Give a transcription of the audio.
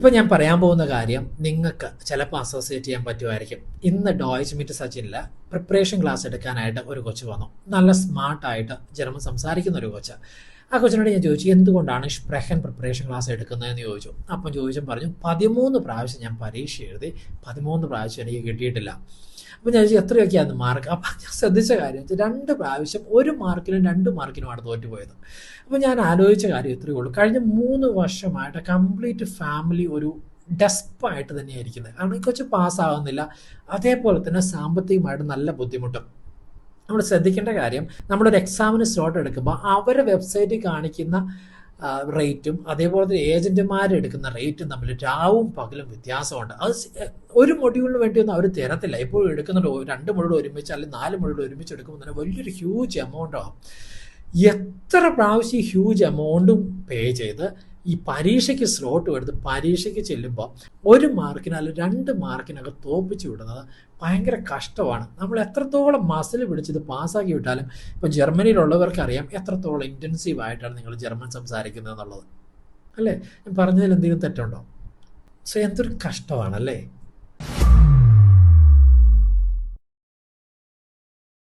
ഇപ്പോൾ ഞാൻ പറയാൻ പോകുന്ന കാര്യം നിങ്ങൾക്ക് ചിലപ്പോൾ അസോസിയേറ്റ് ചെയ്യാൻ പറ്റുമായിരിക്കും. ഇന്ന് ഡോയ്ച്ച് മീറ്റ് സച്ചിനിൽ പ്രിപ്പറേഷൻ ക്ലാസ് എടുക്കാനായിട്ട് ഒരു കൊച്ചു വന്നു. നല്ല സ്മാർട്ടായിട്ട് ജർമ്മൻ സംസാരിക്കുന്ന ഒരു കൊച്ച്. ആ കൊച്ചിനോട് ഞാൻ ചോദിച്ചു, എന്തുകൊണ്ടാണ് സ്പ്രെഹൻ പ്രിപ്പറേഷൻ ക്ലാസ് എടുക്കുന്നതെന്ന് ചോദിച്ചു. അപ്പം ചോദിച്ചും പറഞ്ഞു, 13 പ്രാവശ്യം ഞാൻ പരീക്ഷ എഴുതി, 13 പ്രാവശ്യം എനിക്ക് കിട്ടിയിട്ടില്ല. അപ്പോൾ ഞാൻ ചോദിച്ചു, എത്രയൊക്കെയാണ് മാർക്ക്? അപ്പം ഞാൻ ശ്രദ്ധിച്ച കാര്യം 2 പ്രാവശ്യം 1 മാർക്കിനും 2 മാർക്കിനുമാണ് തോറ്റുപോയത്. അപ്പോൾ ഞാൻ ആലോചിച്ച കാര്യം ഇത്രയേ ഉള്ളൂ. കഴിഞ്ഞ 3 വർഷമായിട്ട് കംപ്ലീറ്റ് ഫാമിലി ഒരു ഡെസ്പായിട്ട് തന്നെയാണ് ഇരിക്കുന്നത്. കാരണം ഈ കൊച്ചു പാസ്സാകുന്നില്ല. അതേപോലെ തന്നെ സാമ്പത്തികമായിട്ട് നല്ല ബുദ്ധിമുട്ടും. നമ്മൾ ശ്രദ്ധിക്കേണ്ട കാര്യം, നമ്മളൊരു എക്സാമിന് സ്ലോട്ട് എടുക്കുമ്പോൾ അവരെ വെബ്സൈറ്റിൽ കാണിക്കുന്ന റേറ്റും അതേപോലെ തന്നെ ഏജന്റുമാരെടുക്കുന്ന റേറ്റും തമ്മിൽ രാവും പകലും വ്യത്യാസമുണ്ട്. അത് ഒരു മൊഡ്യൂളിന് വേണ്ടിയൊന്നും അവർ തരത്തില്ല. എപ്പോഴും എടുക്കുന്നുണ്ട് 2 മൊഡ്യൂൾ ഒരുമിച്ച് അല്ലെങ്കിൽ 4 മൊഡ്യൂൾ ഒരുമിച്ച് എടുക്കുമ്പോൾ തന്നെ വലിയൊരു ഹ്യൂജ് എമൗണ്ട് ആവും. എത്ര പ്രാവശ്യം ഹ്യൂജ് എമൗണ്ടും പേ ചെയ്ത് ഈ പരീക്ഷയ്ക്ക് സ്ലോട്ട് എടുത്ത് പരീക്ഷയ്ക്ക് ചെല്ലുമ്പോൾ 1 മാർക്കിന് അല്ലെങ്കിൽ 2 മാർക്കിനൊക്കെ തോപ്പിച്ച് വിടുന്നത് ഭയങ്കര കഷ്ടമാണ്. നമ്മൾ എത്രത്തോളം മസിൽ പിടിച്ചത് പാസ്സാക്കി വിട്ടാലും ഇപ്പോൾ ജർമ്മനിയിലുള്ളവർക്കറിയാം എത്രത്തോളം ഇൻറ്റൻസീവായിട്ടാണ് നിങ്ങൾ ജർമ്മൻ സംസാരിക്കുന്നത് എന്നുള്ളത്. അല്ലേ? ഞാൻ പറഞ്ഞതിൽ എന്തെങ്കിലും തെറ്റുണ്ടോ? സോ എന്തൊരു കഷ്ടമാണല്ലേ.